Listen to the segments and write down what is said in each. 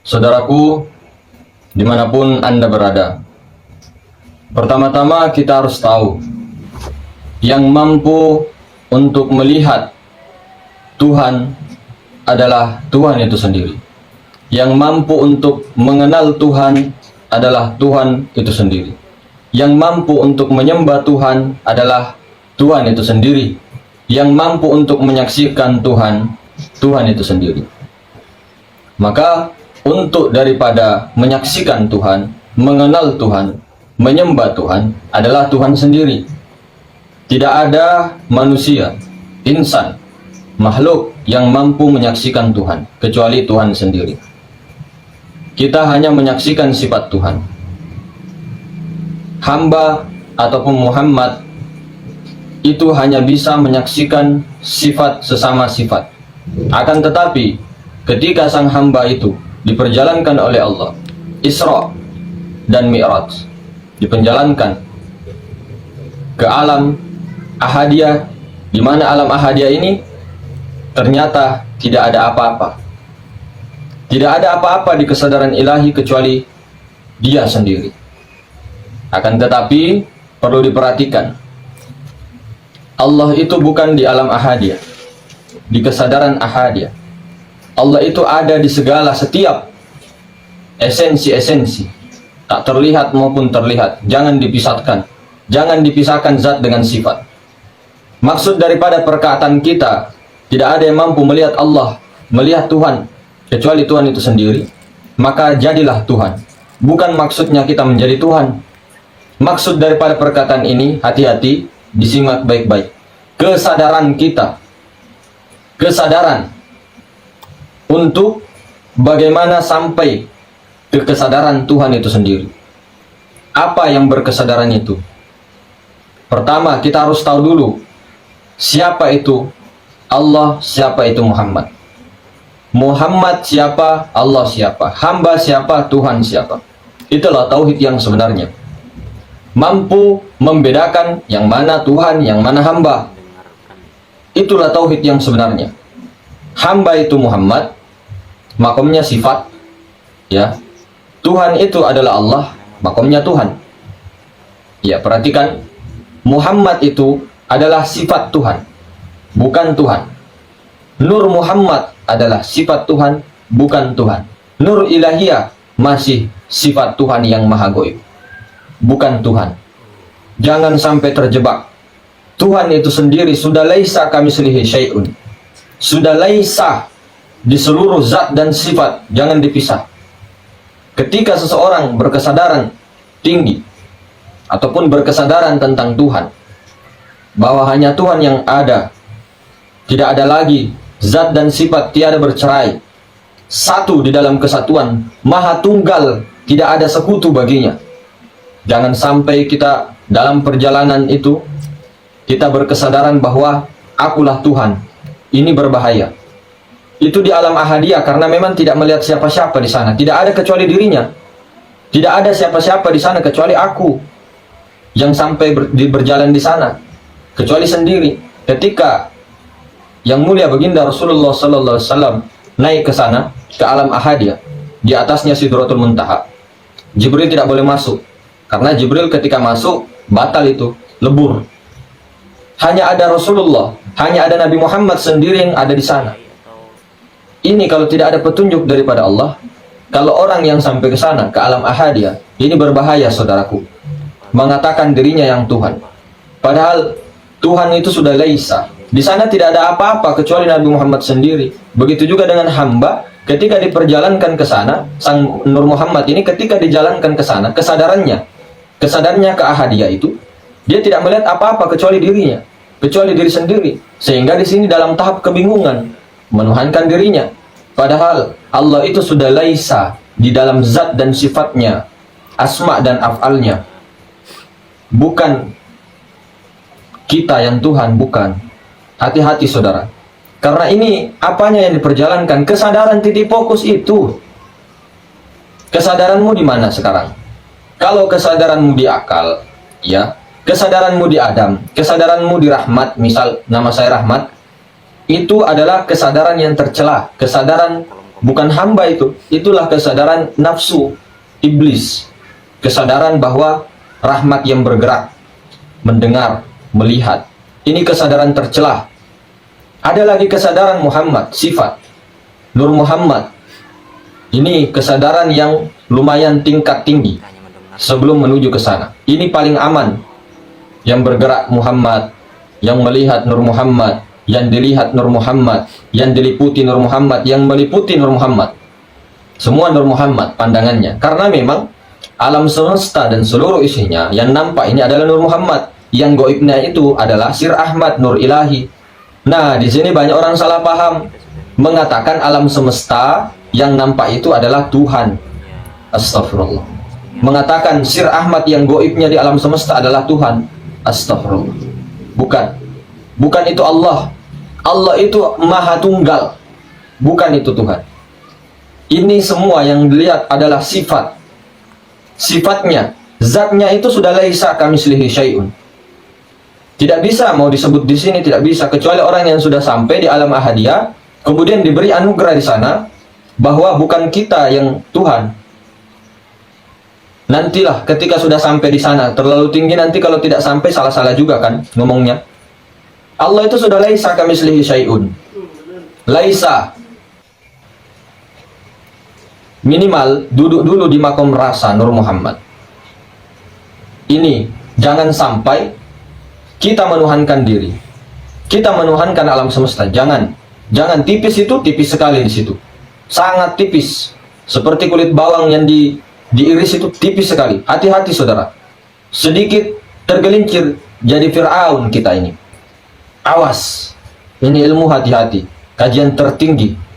Saudaraku, dimanapun Anda berada, pertama-tama kita harus tahu, yang mampu untuk melihat Tuhan adalah Tuhan itu sendiri. Yang mampu untuk mengenal Tuhan adalah Tuhan itu sendiri. Yang mampu untuk menyembah Tuhan adalah Tuhan itu sendiri. Yang mampu untuk menyaksikan Tuhan, Tuhan itu sendiri. Maka untuk daripada menyaksikan Tuhan, mengenal Tuhan, menyembah Tuhan adalah Tuhan sendiri. Tidak ada manusia, insan, makhluk yang mampu menyaksikan Tuhan kecuali Tuhan sendiri. Kita hanya menyaksikan sifat Tuhan. Hamba ataupun Muhammad itu hanya bisa menyaksikan sifat sesama sifat. Akan tetapi ketika sang hamba itu diperjalankan oleh Allah, Isra dan Mi'raj, diperjalankan ke alam ahadiyah, di mana alam ahadiyah ini ternyata tidak ada apa-apa. Tidak ada apa-apa di kesadaran ilahi kecuali Dia sendiri. Akan tetapi perlu diperhatikan, Allah itu bukan di alam ahadiyah, di kesadaran ahadiyah. Allah itu ada di segala setiap esensi-esensi, tak terlihat maupun terlihat. Jangan dipisahkan. Jangan dipisahkan zat dengan sifat. Maksud daripada perkataan kita, tidak ada yang mampu melihat Allah, melihat Tuhan, kecuali Tuhan itu sendiri. Maka jadilah Tuhan. Bukan maksudnya kita menjadi Tuhan. Maksud daripada perkataan ini, hati-hati, disimak baik-baik. Kesadaran kita, kesadaran untuk bagaimana sampai ke kesadaran Tuhan itu sendiri. Apa yang berkesadaran itu? Pertama, kita harus tahu dulu siapa itu Allah, siapa itu Muhammad. Muhammad siapa, Allah siapa, hamba siapa, Tuhan siapa. Itulah tauhid yang sebenarnya. Mampu membedakan yang mana Tuhan, yang mana hamba. Itulah tauhid yang sebenarnya. Hamba itu Muhammad, makomnya sifat, ya. Tuhan itu adalah Allah, makomnya Tuhan. Ya, perhatikan, Muhammad itu adalah sifat Tuhan, bukan Tuhan. Nur Muhammad adalah sifat Tuhan, bukan Tuhan. Nur ilahiyah masih sifat Tuhan yang maha goib, bukan Tuhan. Jangan sampai terjebak. Tuhan itu sendiri sudah laisa kamitslihi syai'un. Sudah laisa di seluruh zat dan sifat, jangan dipisah. Ketika seseorang berkesadaran tinggi ataupun berkesadaran tentang Tuhan, bahwa hanya Tuhan yang ada, tidak ada lagi zat dan sifat, tiada bercerai, satu di dalam kesatuan, maha tunggal, tidak ada sekutu baginya. Jangan sampai kita dalam perjalanan itu kita berkesadaran bahwa akulah Tuhan. Ini berbahaya. Itu di alam ahadiyah, karena memang tidak melihat siapa-siapa di sana. Tidak ada kecuali dirinya. Tidak ada siapa-siapa di sana kecuali aku yang sampai berjalan di sana, kecuali sendiri. Ketika yang mulia baginda Rasulullah sallallahu alaihi wasallam naik ke sana, ke alam ahadiyah, di atasnya Sidratul Muntaha, Jibril tidak boleh masuk, karena Jibril ketika masuk batal, itu lebur. Hanya ada Rasulullah, hanya ada Nabi Muhammad sendiri yang ada di sana. Ini kalau tidak ada petunjuk daripada Allah, kalau orang yang sampai ke sana, ke alam ahadiyah, ini berbahaya, saudaraku. Mengatakan dirinya yang Tuhan. Padahal Tuhan itu sudah laisa. Di sana tidak ada apa-apa kecuali Nabi Muhammad sendiri. Begitu juga dengan hamba, ketika diperjalankan ke sana, sang Nur Muhammad ini ketika dijalankan ke sana, kesadarannya ke ahadiyah itu, dia tidak melihat apa-apa kecuali dirinya, kecuali diri sendiri. Sehingga di sini dalam tahap kebingungan, menuhankan dirinya. Padahal Allah itu sudah laisa di dalam zat dan sifatnya, asma dan af'alnya. Bukan kita yang Tuhan, bukan. Hati-hati saudara. Karena ini apanya yang diperjalankan? Kesadaran titik fokus itu. Kesadaranmu di mana sekarang? Kalau kesadaranmu di akal, ya, kesadaranmu di Adam, kesadaranmu di Rahmat, misal nama saya Rahmat, itu adalah kesadaran yang tercela, kesadaran bukan hamba itu. Itulah kesadaran nafsu iblis. Kesadaran bahwa rahmat yang bergerak, mendengar, melihat. Ini kesadaran tercelah. Ada lagi kesadaran Muhammad, sifat Nur Muhammad. Ini kesadaran yang lumayan tingkat tinggi sebelum menuju ke sana. Ini paling aman. Yang bergerak Muhammad, yang melihat Nur Muhammad, yang dilihat Nur Muhammad, yang diliputi Nur Muhammad, yang meliputi Nur Muhammad. Semua Nur Muhammad pandangannya. Karena memang alam semesta dan seluruh isinya yang nampak ini adalah Nur Muhammad. Yang goibnya itu adalah Sir Ahmad, Nur Ilahi. Nah, di sini banyak orang salah paham, mengatakan alam semesta yang nampak itu adalah Tuhan. Astagfirullah. Mengatakan Sir Ahmad yang goibnya di alam semesta adalah Tuhan. Astagfirullah. Bukan itu Allah. Allah itu Maha Tunggal. Bukan itu Tuhan. Ini semua yang dilihat adalah sifat. Sifatnya, zatnya itu sudah laisa kamitslihi syai'un. Tidak bisa mau disebut di sini, tidak bisa, kecuali orang yang sudah sampai di alam ahadiyah, kemudian diberi anugerah di sana bahwa bukan kita yang Tuhan. Nantilah ketika sudah sampai di sana, terlalu tinggi nanti kalau tidak sampai salah-salah juga kan ngomongnya. Allah itu sudah laisa kamitslihi syai'un. Laisa. Minimal duduk dulu di makom rasa Nur Muhammad. Ini jangan sampai kita menuhankan diri. Kita menuhankan alam semesta. Jangan tipis itu, tipis sekali di situ. Sangat tipis. Seperti kulit bawang yang diiris itu tipis sekali. Hati-hati saudara. Sedikit tergelincir jadi Fir'aun kita ini. Awas. Ini ilmu hati-hati. Kajian tertinggi.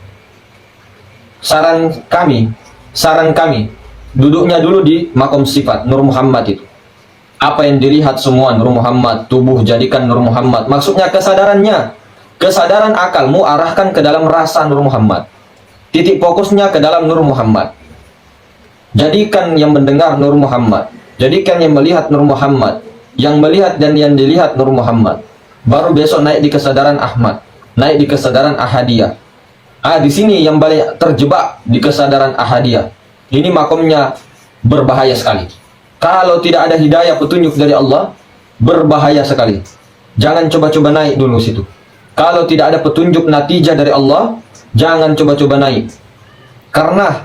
Saran kami, duduknya dulu di makom sifat Nur Muhammad itu. Apa yang dilihat semua Nur Muhammad, tubuh jadikan Nur Muhammad. Maksudnya kesadarannya, kesadaran akalmu arahkan ke dalam rasa Nur Muhammad. Titik fokusnya ke dalam Nur Muhammad. Jadikan yang mendengar Nur Muhammad. Jadikan yang melihat Nur Muhammad. Yang melihat dan yang dilihat Nur Muhammad. Baru besok naik di kesadaran Ahmad, naik di kesadaran Ahadiyah. Di sini yang banyak terjebak di kesadaran Ahadiyah. Ini makomnya berbahaya sekali. Kalau tidak ada hidayah petunjuk dari Allah, berbahaya sekali. Jangan coba-coba naik dulu situ. Kalau tidak ada petunjuk natijah dari Allah, jangan coba-coba naik. Karena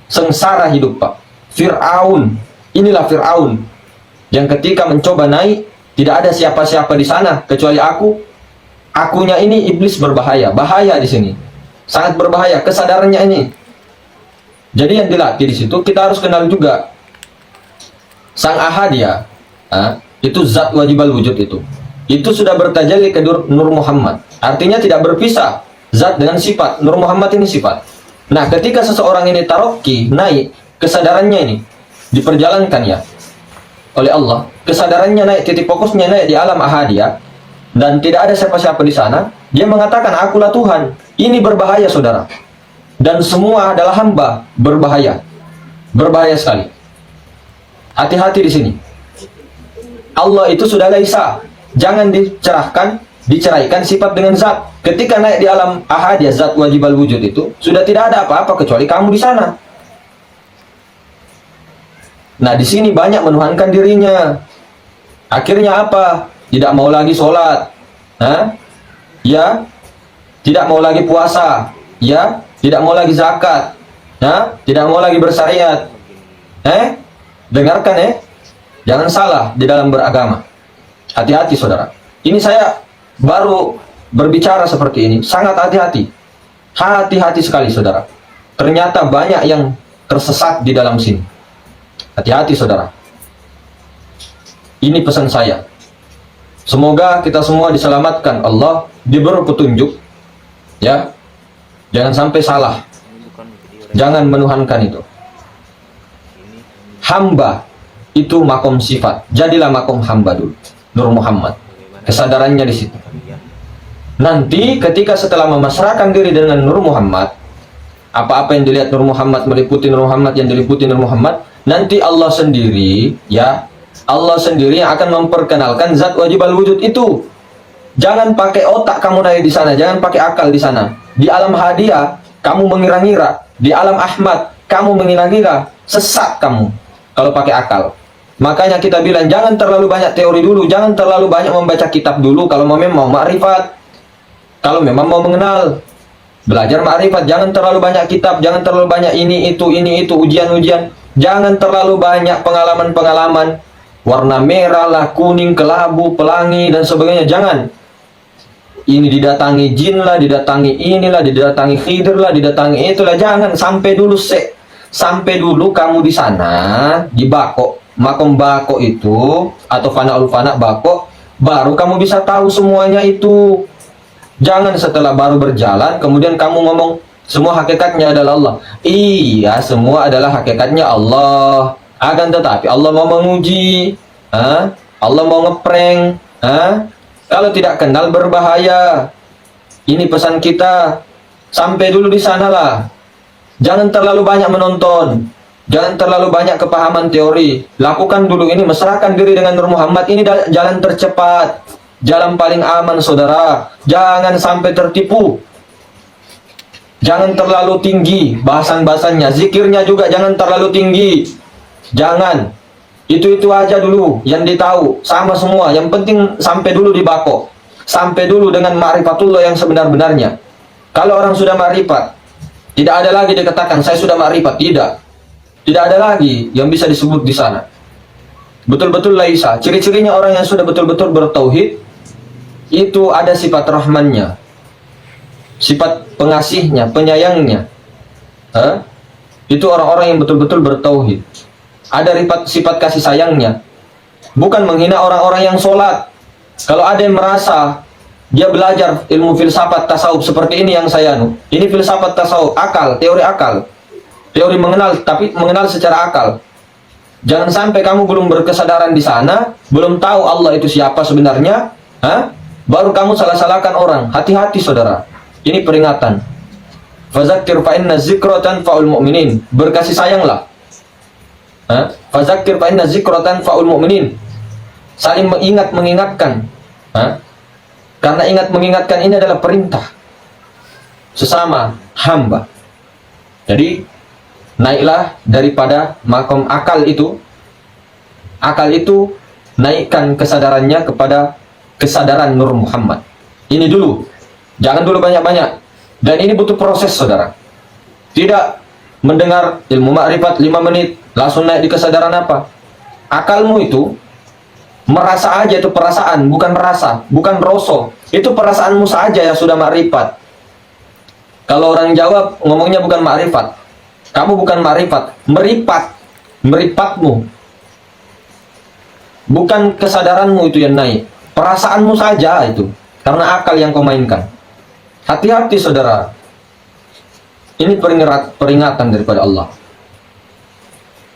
sengsara hidup, Pak. Fir'aun, inilah Fir'aun yang ketika mencoba naik, tidak ada siapa-siapa di sana kecuali aku. Akunya ini iblis berbahaya, bahaya di sini. Sangat berbahaya kesadarannya ini. Jadi yang dilatih di situ kita harus kenal juga Sang Ahadiyah, itu zat wajibal wujud itu. Itu sudah bertajalli ke Nur Muhammad. Artinya tidak berpisah zat dengan sifat. Nur Muhammad ini sifat. Nah, ketika seseorang ini taroki, naik, kesadarannya ini diperjalankan ya oleh Allah. Kesadarannya naik, titik fokusnya naik di alam Ahadiyah. Dan tidak ada siapa-siapa di sana. Dia mengatakan, akulah Tuhan. Ini berbahaya, saudara. Dan semua adalah hamba. Berbahaya. Berbahaya sekali. Hati-hati di sini. Allah itu sudah laisa. Jangan diceraikan sifat dengan zat. Ketika naik di alam ahadiyah, zat wajibal wujud itu, sudah tidak ada apa-apa kecuali kamu di sana. Nah, di sini banyak menuhankan dirinya. Akhirnya apa? Tidak mau lagi sholat. Ya. Tidak mau lagi puasa. Ya. Tidak mau lagi zakat. Tidak mau lagi bersyariat. Dengarkan jangan salah di dalam beragama. Hati-hati saudara. Ini saya baru berbicara seperti ini. Sangat hati-hati. Hati-hati sekali saudara. Ternyata banyak yang tersesat di dalam sini. Hati-hati saudara. Ini pesan saya. Semoga kita semua diselamatkan. Allah diberi petunjuk. Ya. Jangan sampai salah. Jangan menuhankan itu. Hamba itu makom sifat. Jadilah makom hamba dulu. Nur Muhammad. Kesadarannya di situ. Nanti ketika setelah memasrahkan diri dengan Nur Muhammad, apa-apa yang dilihat Nur Muhammad meliputi Nur Muhammad, yang diliputi Nur Muhammad, nanti Allah sendiri, ya, Allah sendiri yang akan memperkenalkan zat wajibal wujud itu. Jangan pakai otak kamu naik di sana, jangan pakai akal di sana. Di alam hadiah kamu mengira-ngira. Di alam Ahmad, kamu mengira-ngira. Sesat kamu kalau pakai akal. Makanya kita bilang jangan terlalu banyak teori dulu, jangan terlalu banyak membaca kitab dulu kalau memang mau ma'rifat. Kalau memang mau mengenal, belajar ma'rifat, jangan terlalu banyak kitab, jangan terlalu banyak ini itu, ujian-ujian. Jangan terlalu banyak pengalaman-pengalaman. Warna merah lah, kuning, kelabu, pelangi, dan sebagainya. Jangan. Ini didatangi jin lah, didatangi inilah, didatangi khidir lah, didatangi itulah. Jangan, sampai dulu sampai dulu kamu di sana, di Bako, makom Bako itu, atau Fanaul Fana Bako, baru kamu bisa tahu semuanya itu. Jangan setelah baru berjalan, kemudian kamu ngomong, semua hakikatnya adalah Allah. Iya, semua adalah hakikatnya Allah. Akan tetapi Allah mau menguji, Allah mau ngeprank. Kalau tidak kenal berbahaya. Ini pesan kita. Sampai dulu di sanalah. Jangan terlalu banyak menonton. Jangan terlalu banyak kepahaman teori. Lakukan dulu ini, mesrakan diri dengan Nur Muhammad. Ini jalan tercepat, jalan paling aman, saudara. Jangan sampai tertipu. Jangan terlalu tinggi bahasan-bahasannya. Zikirnya juga jangan terlalu tinggi. Jangan. Itu aja dulu yang ditahu. Sama semua. Yang penting sampai dulu di Bako. Sampai dulu dengan ma'rifatullah yang sebenar-benarnya. Kalau orang sudah ma'rifat, tidak ada lagi dikatakan saya sudah ma'rifat. Tidak. Tidak ada lagi yang bisa disebut di sana. Betul-betul laisa. Ciri-cirinya orang yang sudah betul-betul bertauhid, itu ada sifat rahmannya, sifat pengasihnya, penyayangnya. Itu orang-orang yang betul-betul bertauhid. Ada sifat kasih sayangnya. Bukan menghina orang-orang yang sholat. Kalau ada yang merasa dia belajar ilmu filsafat tasawuf seperti ini yang saya ini filsafat tasawuf, akal, teori mengenal, tapi mengenal secara akal. Jangan sampai kamu belum berkesadaran di sana, belum tahu Allah itu siapa sebenarnya, baru kamu salah-salahkan orang. Hati-hati saudara. Ini peringatan. Fazakir fa inna zikra tanfa'ul mu'minin. Berkasih sayanglah. Fazakir fa inna zikra tanfa'ul mu'minin. Saling mengingatkan. Karena mengingatkan ini adalah perintah sesama hamba. Jadi naiklah daripada makom akal itu. Akal itu naikkan kesadarannya kepada kesadaran Nur Muhammad. Ini dulu. Jangan dulu banyak-banyak. Dan ini butuh proses, saudara. Tidak mendengar ilmu ma'rifat 5 menit langsung naik di kesadaran apa. Akalmu itu merasa aja, itu perasaan, bukan rasa, bukan roso. Itu perasaanmu saja yang sudah ma'rifat. Kalau orang jawab ngomongnya bukan ma'rifat. Kamu bukan ma'rifat, meripatmu. Bukan kesadaranmu itu yang naik, perasaanmu saja itu. Karena akal yang kau mainkan. Hati-hati saudara. Ini peringatan daripada Allah.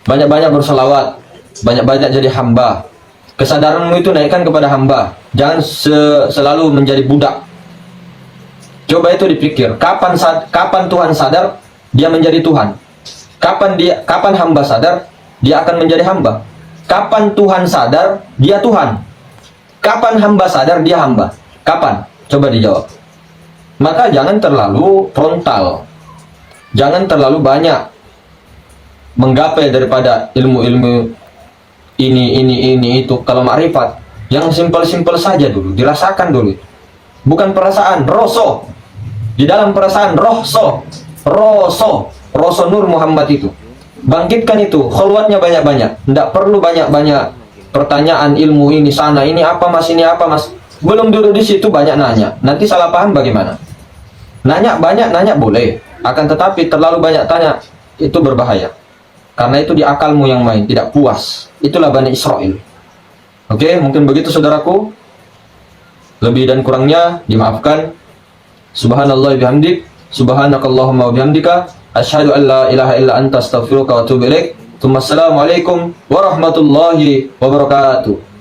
Banyak-banyak berselawat, banyak-banyak jadi hamba. Kesadaranmu itu naikkan kepada hamba. Jangan selalu menjadi budak. Coba itu dipikir. Kapan Tuhan sadar dia menjadi Tuhan? Kapan hamba sadar dia akan menjadi hamba? Kapan Tuhan sadar dia Tuhan? Kapan hamba sadar dia hamba? Kapan? Coba dijawab. Maka jangan terlalu frontal. Jangan terlalu banyak menggapai daripada ilmu-ilmu ini itu. Kalau ma'rifat yang simpel-simpel saja dulu, dirasakan dulu. Bukan perasaan, roso. Di dalam perasaan roso Nur Muhammad itu. Bangkitkan itu, khulwatnya banyak-banyak. Tidak perlu banyak-banyak pertanyaan ilmu ini sana, ini apa mas, ini apa mas. Belum duduk di situ banyak nanya. Nanti salah paham bagaimana? Nanya banyak, nanya boleh. Akan tetapi terlalu banyak tanya, itu berbahaya. Karena itu di akalmu yang main, tidak puas. Itulah Bani Israel. Oke, mungkin begitu saudaraku. Lebih dan kurangnya dimaafkan. Subhanallah bihamdik, subhanakallahumma bihamdika, asyhadu an la ilaha illa anta astaghfiruka wa atubu ilaik. Assalamualaikum warahmatullahi wabarakatuh.